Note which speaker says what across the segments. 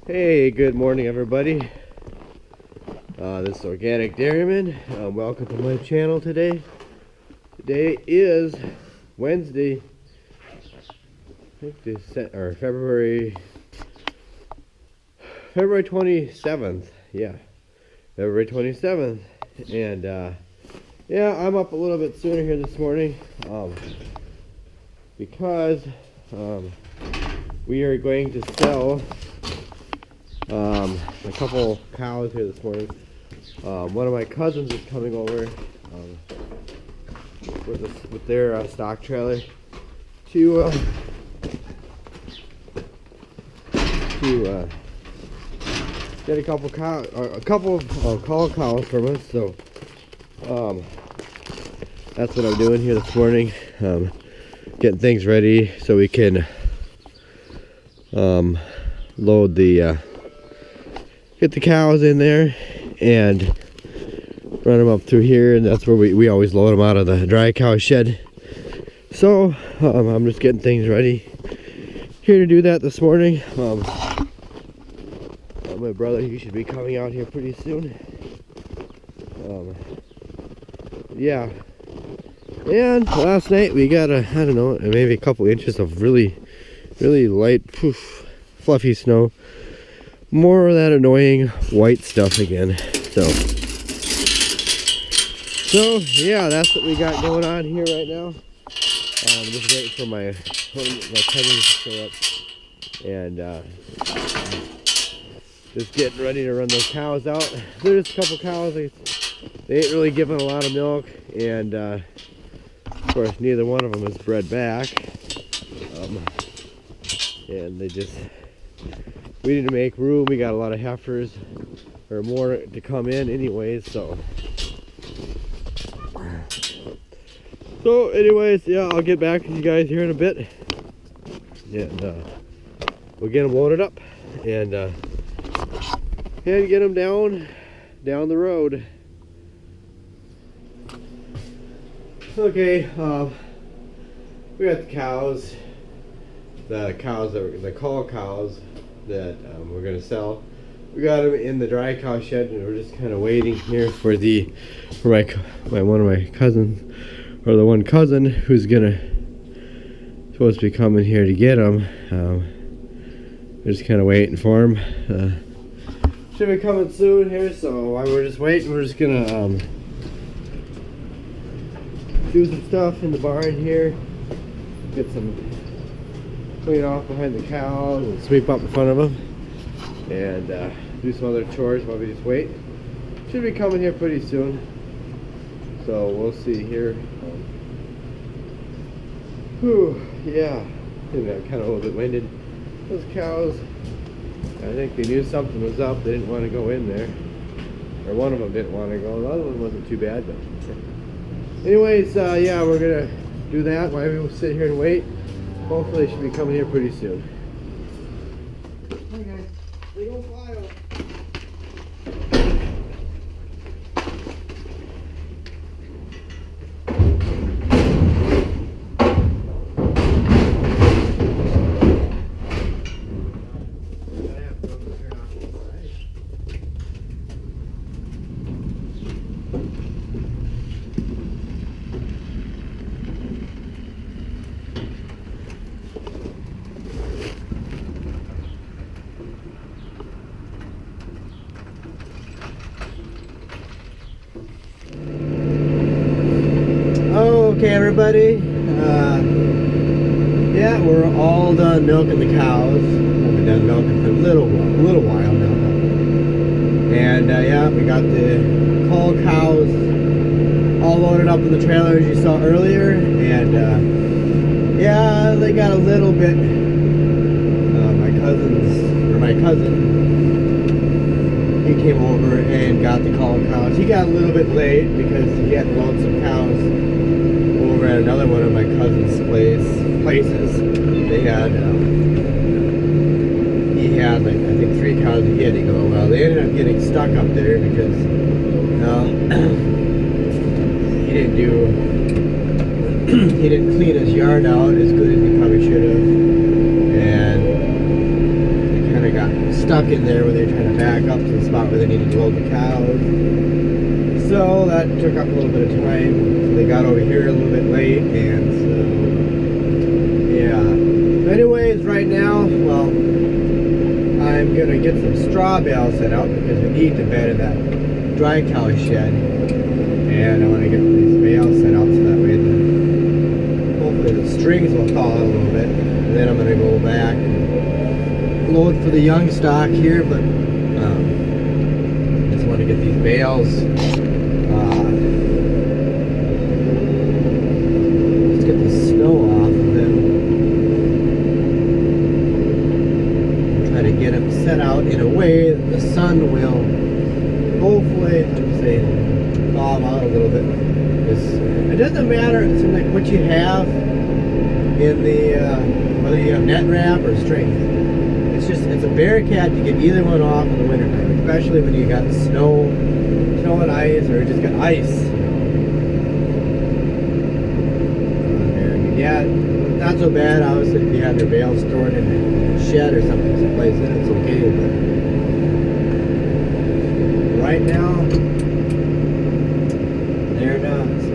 Speaker 1: Hey, good morning everybody. This is Organic Dairyman. Welcome to my channel today. Today is Wednesday, I think February 27th. Yeah, February 27th. And yeah, I'm up a little bit sooner here this morning because we are going to sell a couple cows here this morning. One of my cousins is coming over with their stock trailer to get a couple of Cull cows from us. So that's what I'm doing here this morning, getting things ready so we can load get the cows in there and run them up through here, and that's where we always load them out of the dry cow shed. So I'm just getting things ready here to do that this morning. My brother, he should be coming out here pretty soon. Yeah, and last night we got I don't know, maybe a couple inches of really light fluffy snow. More of that annoying white stuff again. So yeah, that's what we got going on here right now. I'm just waiting for my cousins to show up, and just getting ready to run those cows out. There's a couple cows, they ain't really giving a lot of milk, and of course neither one of them is bred back, and we need to make room. We got a lot of heifers, or more to come in anyways, so anyways, yeah, I'll get back to you guys here in a bit, and we'll get them loaded up and get them down the road. Okay, we got the cows, the Cull cows that we're gonna sell. We got them in the dry cow shed, and we're just kind of waiting here for one of my cousins, or the one cousin who's supposed to be coming here to get them. We're just kind of waiting for him. Should be coming soon here, so while we're just waiting, we're just gonna do some stuff in the barn here, get some clean off behind the cows and sweep up in front of them, and do some other chores while we just wait. Should be coming here pretty soon, so we'll see here. Yeah, kind of a little bit winded. Those cows, I think they knew something was up. They didn't want to go in there, or one of them didn't want to go. The other one wasn't too bad, but anyways, yeah, we're gonna do that while we sit here and wait. Hopefully they should be coming here pretty soon. Hi guys, they don't fly over. Okay, everybody, yeah, we're all done milking the cows. We've been done milking for a little while now. And yeah, we got the Cull cows all loaded up in the trailer as you saw earlier. And yeah, they got a little bit, my cousin, he came over and got the Cull cows. He got a little bit late because he had loaded some cows over at another one of my cousin's places. They had he had like I think 3 cows he had to go. Well, they ended up getting stuck up there because he didn't clean his yard out as good as he probably should have, and they kind of got got stuck in there where they're trying to back up to the spot where they needed to load the cows. So that took up a little bit of time. So they got over here a little bit late, and so yeah. But anyways, right now, well, I'm gonna get some straw bales set out because we need to bed in that dry cow shed, and I want to get these bales set out so that way hopefully the strings will thaw out a little bit, and then I'm gonna go back and load for the young stock here. But just want to get these bales. Let's get the snow off of them. Try to get them set out in a way that the sun will hopefully, thaw them out a little bit. It doesn't matter like what you have in the whether you have net wrap or string. It's a bearcat to get either one off in the wintertime, especially when you got snow and ice, or just got ice. Yeah, not so bad. Obviously, if you have your bales stored in a shed or something, someplace, then it's okay. But right now, they're not. So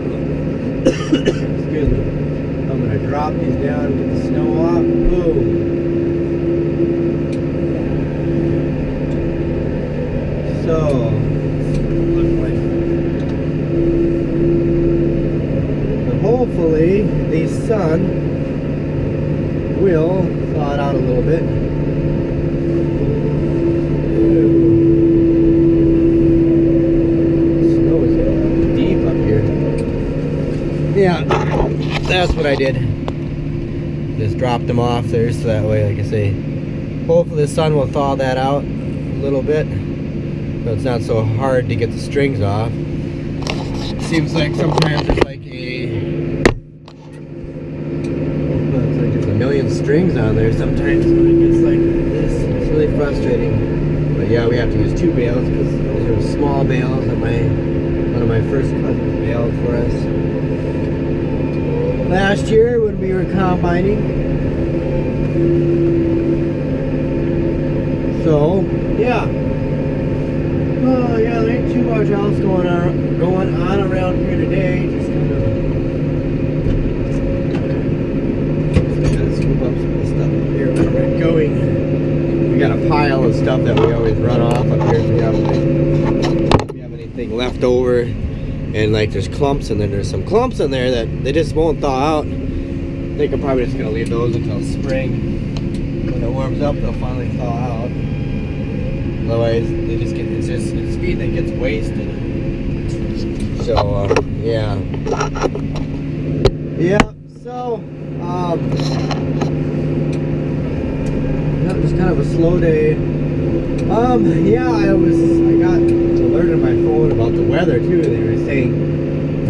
Speaker 1: excuse me. I'm gonna drop these down and get the snow off. Boom. So, hopefully the sun will thaw it out a little bit. Snow is deep up here. Yeah, that's what I did. Just dropped them off there so that way, like I say, hopefully the sun will thaw that out a little bit, so it's not so hard to get the strings off. Seems like sometimes there's like there's a million strings on there sometimes when it gets like this. It's really frustrating. But yeah, we have to use 2 bales because those are small bales that one of my first cousins baled for us last year when we were combining. So yeah. Oh yeah, there ain't too much else going on around here today. Just gotta scoop up some of the stuff up here where we're going. We got a pile of stuff that we always run off up here. If we have anything left over, and like there's clumps, and then there's some clumps in there that they just won't thaw out. I think I'm probably just gonna leave those until spring. When it warms up, they'll finally thaw out. Otherwise, they just get it's feed that gets wasted. So yeah. So that was kind of a slow day. Yeah, I got alerted on my phone about the weather too. They were saying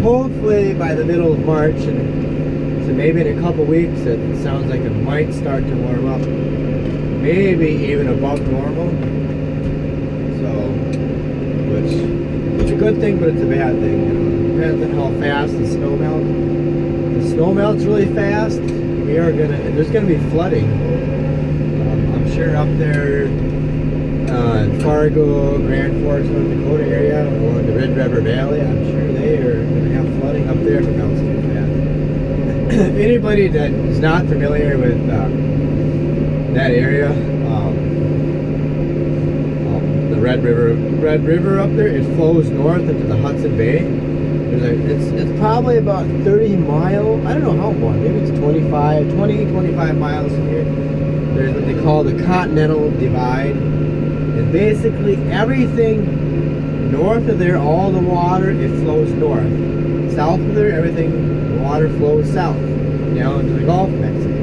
Speaker 1: hopefully by the middle of March, and so maybe in a couple weeks, it sounds like it might start to warm up, maybe even above normal. Which is a good thing, but it's a bad thing. You know, it depends on how fast the snow melts. If the snow melts really fast, there's gonna be flooding. I'm sure up there in Fargo, Grand Forks, North Dakota area, along the Red River Valley, I'm sure they are gonna have flooding up there if it melts too fast. If anybody that is not familiar with that area, Red River up there, it flows north into the Hudson Bay. It's probably about 30 miles, I don't know how long, maybe it's 20, 25 miles from here. There's what they call the Continental Divide. And basically everything north of there, all the water, it flows north. South of there, the water flows south, down into the Gulf of Mexico.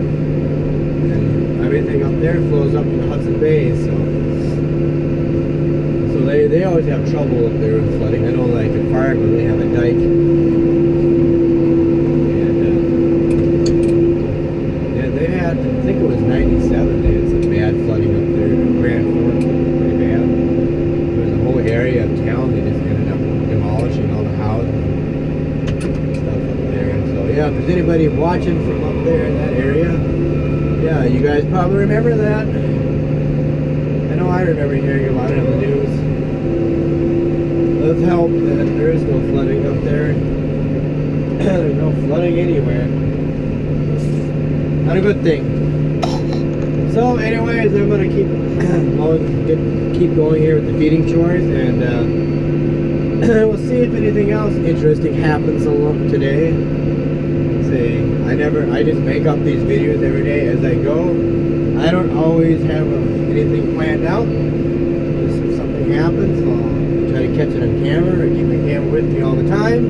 Speaker 1: And everything up there flows up to the Hudson Bay, so they always have trouble up there with flooding. I know, like in Fargo, they have a dike, and they had, I think it was 97, they had some bad flooding up there in Grand Forks, pretty bad. There was a whole area of town they just ended up demolishing all the houses and stuff up there. And so yeah, if there's anybody watching from up there in that area, yeah, you guys probably remember that. And remember hearing about it on the news. Let's hope that there is no flooding up there. There's no flooding anywhere. Not a good thing. So anyways, I'm going to keep going here with the feeding chores, and we'll see if anything else interesting happens along today. See, I just make up these videos every day as I go. I don't always have anything planned out. Just if something happens, I'll try to catch it on camera or keep my camera with me all the time.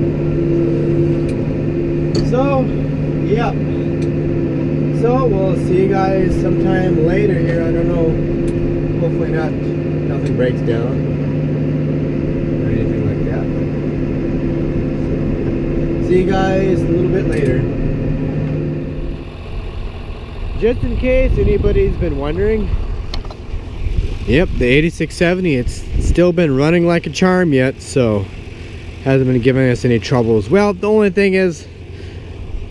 Speaker 1: So, yeah. So we'll see you guys sometime later here. I don't know. Hopefully nothing breaks down or anything like that. So, see you guys a little bit later. Just in case anybody's been wondering, yep, the 8670, it's still been running like a charm yet, so hasn't been giving us any troubles. Well, the only thing is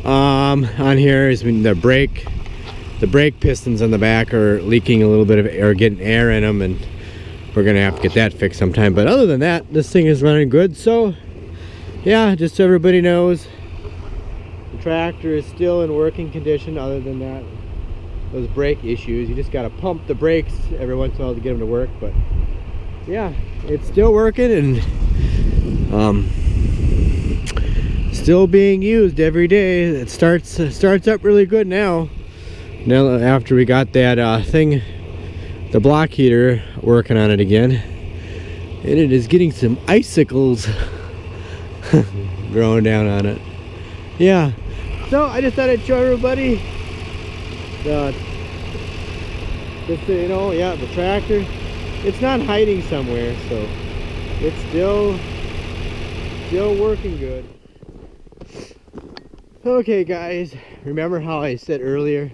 Speaker 1: on here is the brake pistons on the back are leaking a little bit of air, getting air in them, and we're gonna have to get that fixed sometime. But other than that, this thing is running good. So yeah, just so everybody knows, the tractor is still in working condition. Other than that, those brake issues, you just got to pump the brakes every once in a while to get them to work. But yeah, it's still working and still being used every day. It starts up really good now after we got that thing, the block heater, working on it again, and it is getting some icicles growing down on it. Yeah, so I just thought I'd show everybody just so you know, yeah, the tractor, it's not hiding somewhere, so it's still working good. Okay guys, remember how I said earlier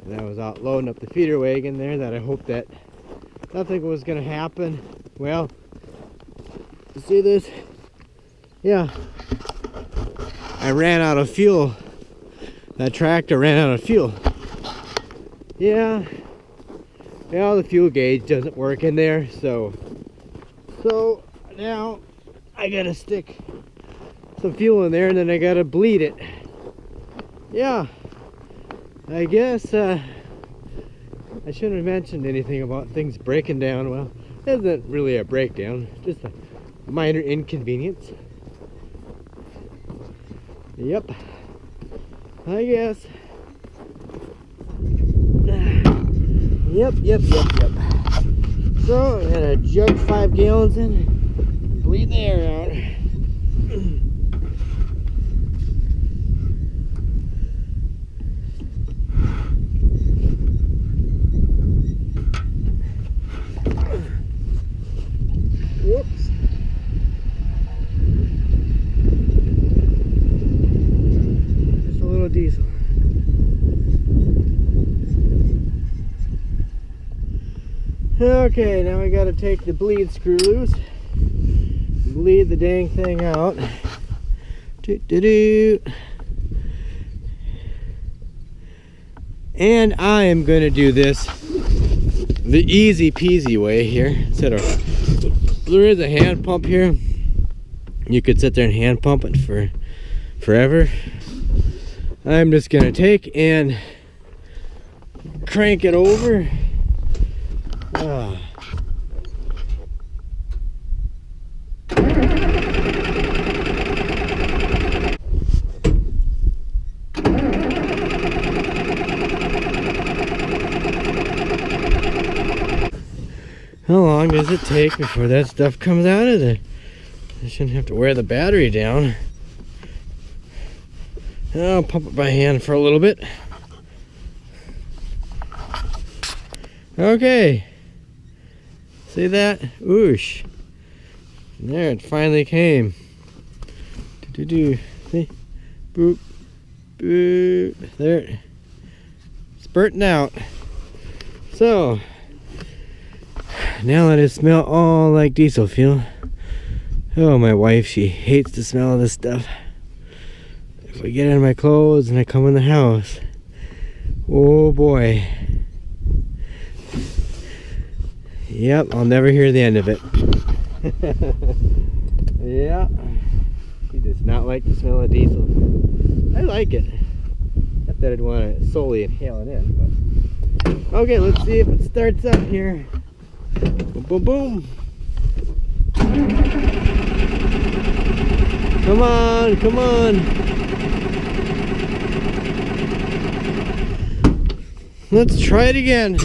Speaker 1: that I was out loading up the feeder wagon there, that I hoped that nothing was gonna happen? Well, you see this? Yeah, I ran out of fuel. That tractor ran out of fuel. Yeah, the fuel gauge doesn't work in there, so now I gotta stick some fuel in there, and then I gotta bleed it. Yeah, I guess I shouldn't have mentioned anything about things breaking down. Well, it isn't really a breakdown, just a minor inconvenience. Yep, I guess. Yep. So I'm gonna jug 5 gallons in, bleed the air out. Whoops. Just a little diesel. Okay, now we gotta take the bleed screw loose, bleed the dang thing out. And I am gonna do this the easy peasy way here. Instead of, there is a hand pump here. You could sit there and hand pump it for forever. I'm just gonna take and crank it over. How long does it take before that stuff comes out of there? I shouldn't have to wear the battery down. I'll pump it by hand for a little bit. Okay. See that? Oosh. There, it finally came. See? Boop. Boop. There. Spurting out. So, now let it smell all like diesel fuel. Oh, my wife, she hates the smell of this stuff. If I get it in my clothes and I come in the house, oh boy. Yep, I'll never hear the end of it. Yeah, he does not like the smell of diesel. I like it. Not that I'd want to solely inhale it in, but okay, let's see if it starts up here. Boom, boom, boom. Come on, come on. Let's try it again.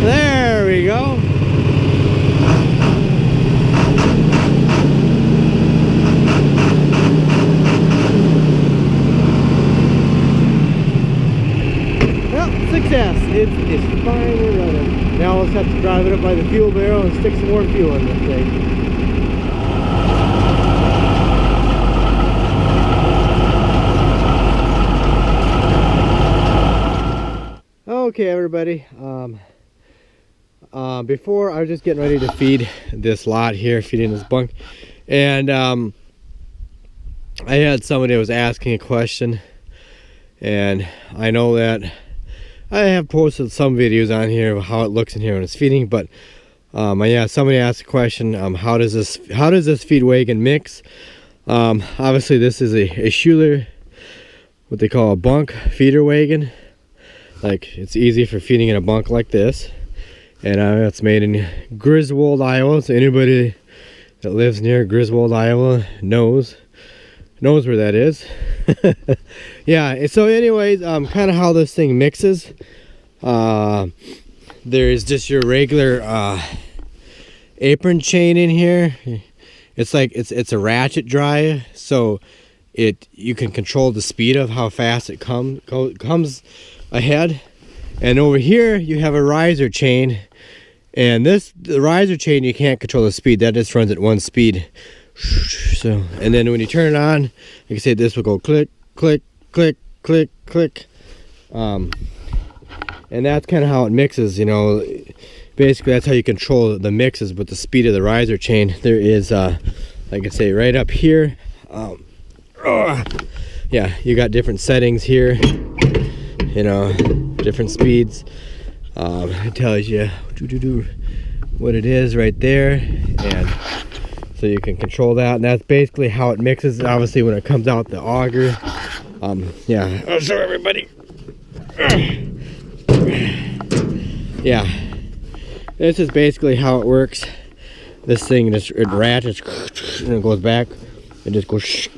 Speaker 1: There we go. Well, success. It's finally running. Now I'll just have to drive it up by the fuel barrel and stick some more fuel in this thing. Okay, everybody. Before I was just getting ready to feed this lot here, feeding this bunk, and I had somebody that was asking a question, and I know that I have posted some videos on here of how it looks in here when it's feeding, but yeah, somebody asked a question, how does this feed wagon mix? Obviously this is a Schuler, what they call a bunk feeder wagon. Like, it's easy for feeding in a bunk like this, and it's made in Griswold, Iowa. So anybody that lives near Griswold, Iowa knows where that is. Yeah, so anyways, kind of how this thing mixes, there's just your regular apron chain in here. It's like it's a ratchet drive, so you can control the speed of how fast it comes ahead. And over here you have a riser chain, and the riser chain, you can't control the speed. That just runs at one speed. So, and then when you turn it on, like I said, this will go click, click, click, click, click. And that's kind of how it mixes, you know. Basically that's how you control the mixes with the speed of the riser chain. There is like I say, right up here, yeah, you got different settings here, you know, different speeds. It tells you what it is right there, and so you can control that, and that's basically how it mixes. Obviously when it comes out the auger, yeah, I'll show everybody. Yeah, this is basically how it works. This thing just, it ratchets and it goes back. It just goes.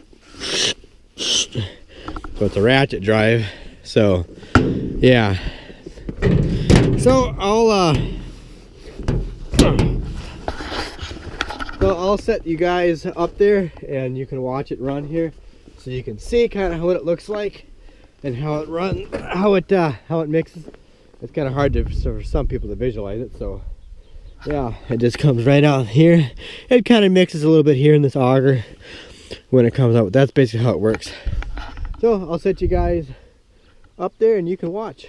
Speaker 1: So it's a ratchet drive. So yeah. So I'll set you guys up there, and you can watch it run here, so you can see kind of what it looks like and how it runs, how it mixes. It's kind of hard for some people to visualize it. So yeah, it just comes right out here. It kind of mixes a little bit here in this auger when it comes out. That's basically how it works. So I'll set you guys up there and you can watch.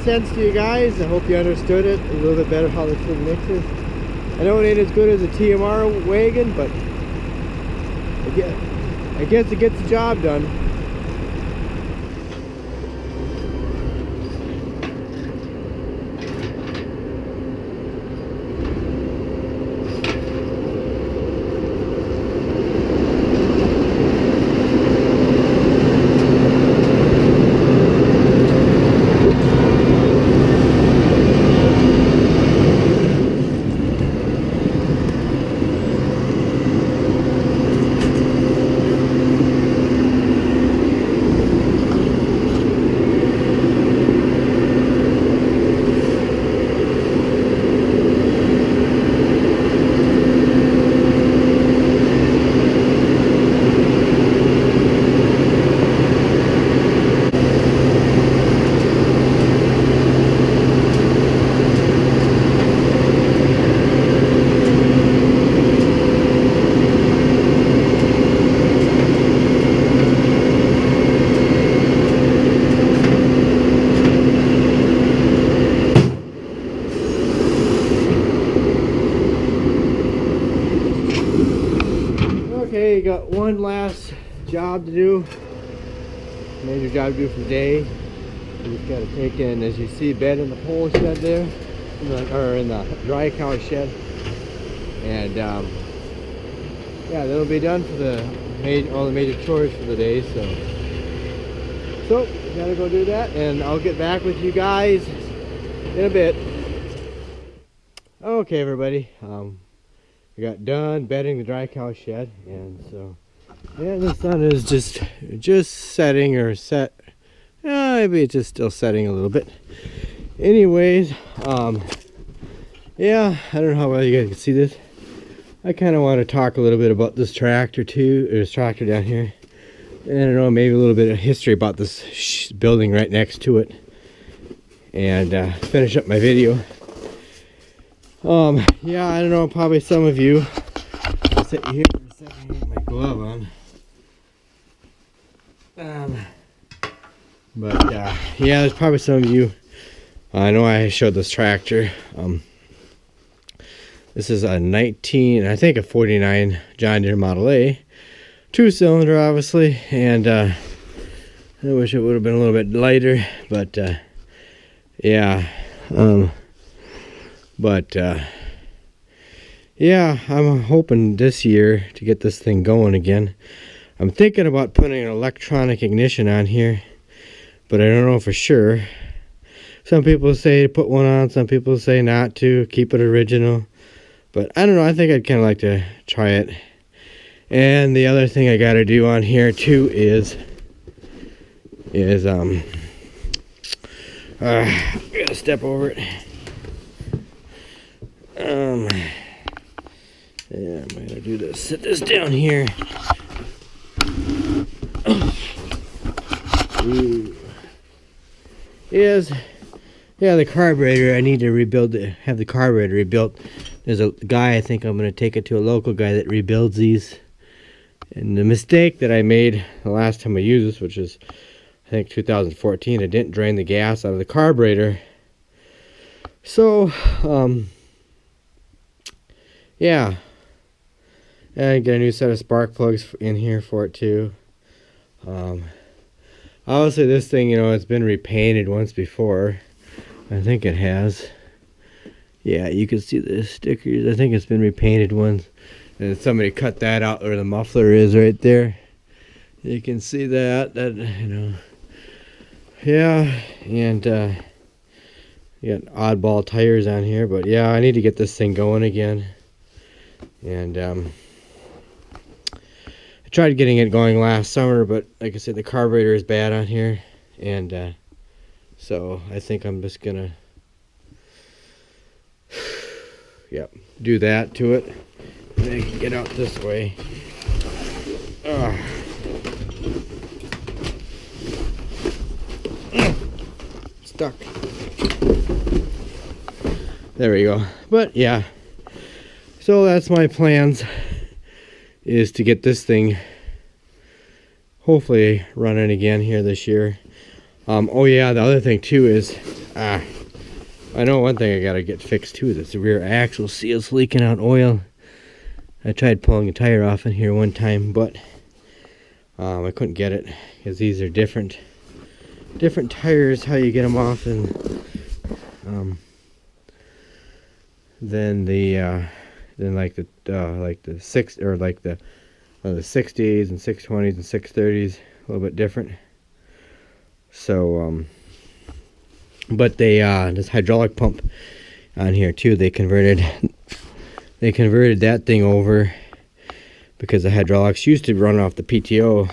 Speaker 1: Sense to you guys. I hope you understood it a little bit better how this thing mixes. I know it ain't as good as a TMR wagon, but I guess it gets the job done. got one last job to do, major job to do for the day. We just got to take in, as you see, bed in the pole shed there, or in the dry cow shed, and yeah, that'll be done for all the major chores for the day. So gotta go do that, and I'll get back with you guys in a bit. Okay, everybody, we got done bedding the dry cow shed, and so yeah, the sun is just setting, or set. Maybe it's just still setting a little bit. Anyways, yeah, I don't know how well you guys can see this. I kind of want to talk a little bit about this tractor too, or this tractor down here. And I don't know, maybe a little bit of history about this building right next to it, and finish up my video. Yeah, I don't know, probably some of you. I'll sit here for a second, get my glove on. But yeah, there's probably some of you. I know I showed this tractor. This is a 19, I think a 49 John Deere Model A. 2-cylinder, obviously, and I wish it would have been a little bit lighter, but yeah, yeah, I'm hoping this year to get this thing going again. I'm thinking about putting an electronic ignition on here, but I don't know for sure. Some people say to put one on, some people say not to, keep it original, but I don't know, I think I'd kind of like to try it. And the other thing I got to do on here too is I gotta step over it. Yeah, I'm gonna do this. Sit this down here. Yeah, the carburetor. I need to rebuild it. Have the carburetor rebuilt. There's a guy, I think I'm gonna take it to a local guy that rebuilds these. And the mistake that I made the last time I used this, which is I think 2014, I didn't drain the gas out of the carburetor. So, yeah. And I get a new set of spark plugs in here for it too. Obviously this thing, you know, it's been repainted once before. I think it has. Yeah, you can see the stickers. I think it's been repainted once. And somebody cut that out where the muffler is right there. You can see that, you know. Yeah, and you got oddball tires on here, but yeah, I need to get this thing going again. And I tried getting it going last summer, but like I said, the carburetor is bad on here, and so I think I'm just gonna yep, do that to it. And I can get out this way. Stuck. There we go. But yeah, so that's my plans, is to get this thing hopefully running again here this year. Oh yeah, the other thing too is I know one thing I gotta get fixed too, is the rear axle seal's leaking out oil. I tried pulling a tire off in here one time, but I couldn't get it because these are different tires, how you get them off, and than the like the 60s and 620s and 630s, a little bit different. So but they this hydraulic pump on here too, they converted that thing over because the hydraulics used to run off the PTO,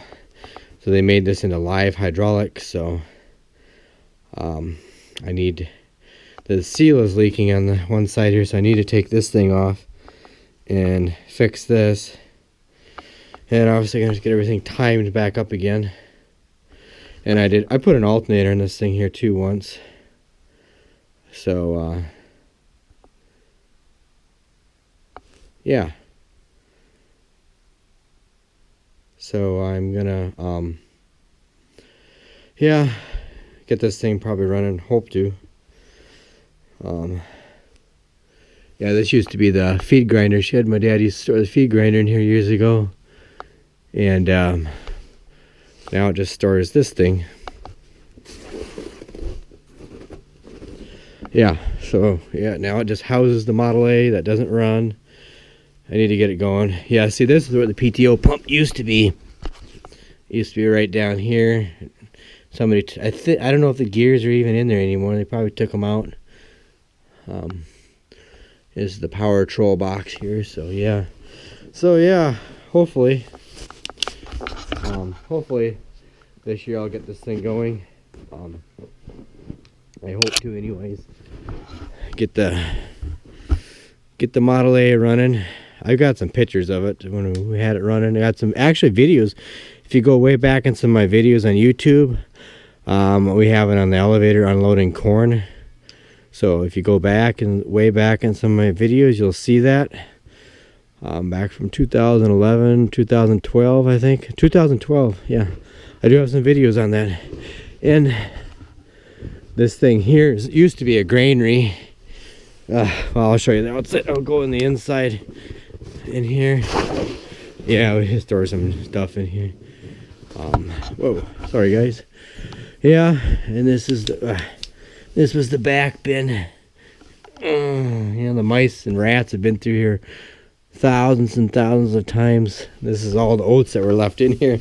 Speaker 1: so they made this into live hydraulics. So I need, the seal is leaking on the one side here, so I need to take this thing off and fix this, and obviously I'm gonna get everything timed back up again. And I put an alternator in this thing here too once, so yeah, so I'm gonna yeah, get this thing probably running, hope to. Yeah, this used to be the feed grinder shed. My dad used to store the feed grinder in here years ago, And now it just stores this thing. Yeah, so yeah, now it just houses the Model A that doesn't run. I need to get it going. Yeah, see, this is where the PTO pump used to be. It used to be right down here. Somebody, I don't know if the gears are even in there anymore. They probably took them out. This is the power troll box here. So yeah, hopefully this year I'll get this thing going. I hope to, anyways. Get the Model A running. I've got some pictures of it when we had it running. I got some actually videos. If you go way back in some of my videos on YouTube, we have it on the elevator unloading corn. So if you go back and way back in some of my videos, you'll see that. Back from 2011, 2012, I think. 2012, yeah. I do have some videos on that. And this thing here used to be a granary. Well, I'll show you the outside. I'll go in the inside in here. Yeah, we just store some stuff in here. Whoa, sorry guys. Yeah, and this is the this was the back bin. Yeah, the mice and rats have been through here thousands and thousands of times. This is all the oats that were left in here.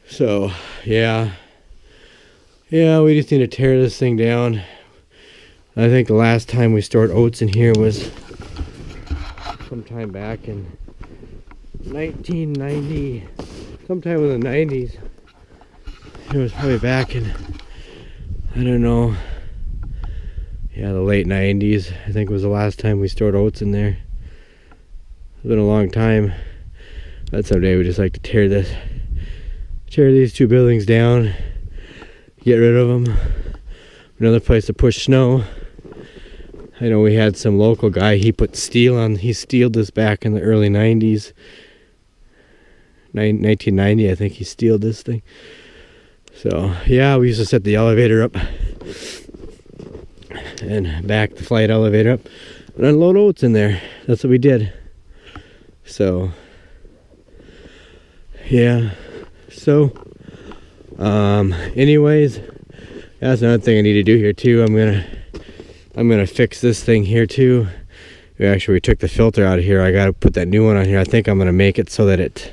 Speaker 1: So yeah, we just need to tear this thing down. I think the last time we stored oats in here was sometime back in 1990, sometime in the 90s. It was probably back in, I don't know, yeah, the late 90s. I think was the last time we stored oats in there. It's been a long time. But someday we just like to tear these two buildings down, get rid of them. Another place to push snow. I know we had some local guy, he put steel on, he steeled this back in the early 90s. 1990, I think he steeled this thing. So yeah, we used to set the elevator up and back the flight elevator up and unload oats in there. That's what we did. So yeah, so anyways, that's another thing I need to do here too. I'm gonna fix this thing here too. We took the filter out of here. I gotta put that new one on here. I think I'm gonna make it so that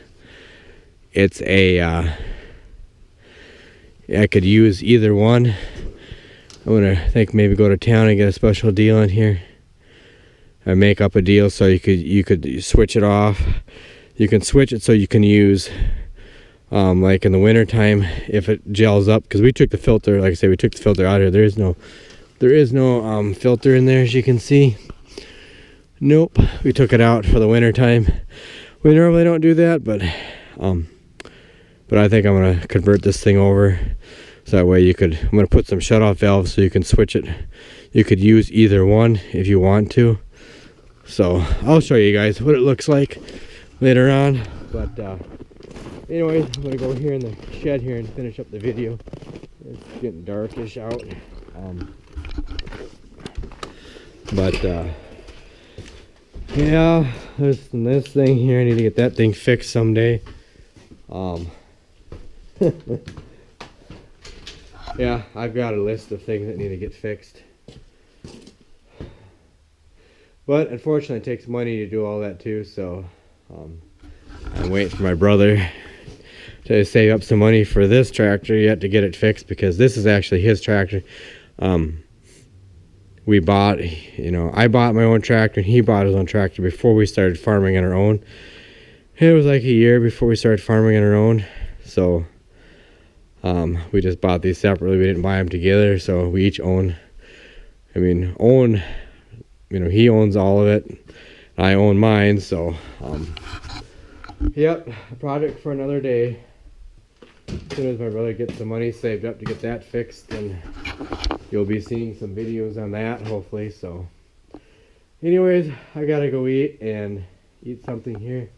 Speaker 1: it's a I could use either one. I'm gonna think maybe go to town and get a special deal on here. I make up a deal so you could switch it off. You can switch it so you can use like in the winter time if it gels up, because we took the filter, like I said, we took the filter out here. There is no filter in there, as you can see. Nope, we took it out for the winter time. We normally don't do that, but I think I'm gonna convert this thing over so that way I'm gonna put some shutoff valves so you can switch it. You could use either one if you want to. So I'll show you guys what it looks like later on. But anyways, I'm gonna go here in the shed here and finish up the video. It's getting darkish out. Yeah, there's this thing here. I need to get that thing fixed someday. Yeah, I've got a list of things that need to get fixed. But unfortunately it takes money to do all that too, so I'm waiting for my brother to save up some money for this tractor yet to get it fixed, because this is actually his tractor. We bought, I bought my own tractor and he bought his own tractor before we started farming on our own. It was like a year before we started farming on our own. So we just bought these separately. We didn't buy them together, so we each own, he owns all of it. I own mine, so yep, a project for another day. As soon as my brother gets the money saved up to get that fixed, then you'll be seeing some videos on that, hopefully. So anyways, I gotta go eat something here.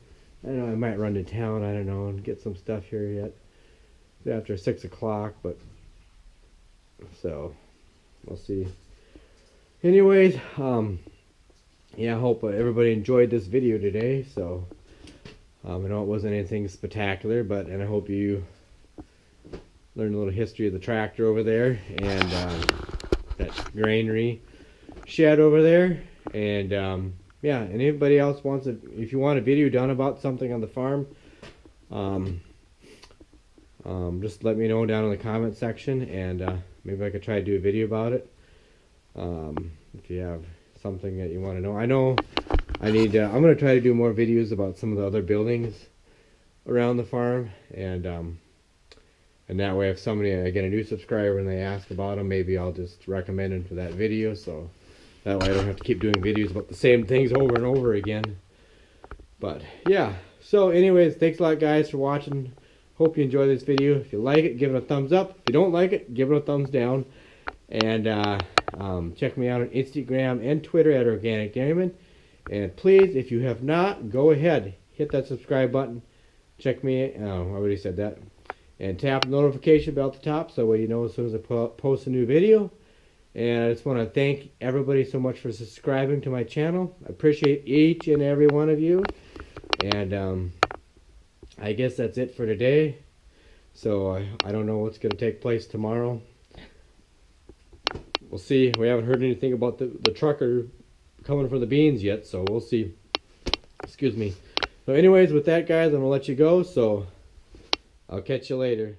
Speaker 1: I don't know, I might run to town, I don't know, and get some stuff here yet. It's after 6 o'clock, but so we'll see. Anyways, yeah, I hope everybody enjoyed this video today. So I know it wasn't anything spectacular, and I hope you learned a little history of the tractor over there, and that granary shed over there. And yeah, and anybody else wants if you want a video done about something on the farm, just let me know down in the comment section, and maybe I could try to do a video about it. If you have something that you want to know, I know I'm going to try to do more videos about some of the other buildings around the farm, and that way, if somebody, I get a new subscriber and they ask about them, maybe I'll just recommend them for that video, so that way I don't have to keep doing videos about the same things over and over again. But yeah, so anyways, thanks a lot guys for watching. Hope you enjoy this video. If you like it, give it a thumbs up. If you don't like it, give it a thumbs down. And check me out on Instagram and Twitter at Organic Dairyman. And please, if you have not, go ahead, hit that subscribe button. Check me, I already said that. And tap the notification bell at the top so that way you know as soon as I post a new video. And I just want to thank everybody so much for subscribing to my channel. I appreciate each and every one of you. And I guess that's it for today. So I don't know what's going to take place tomorrow. We'll see. We haven't heard anything about the trucker coming for the beans yet, so we'll see. Excuse me. So anyways, with that guys, I'm going to let you go. So I'll catch you later.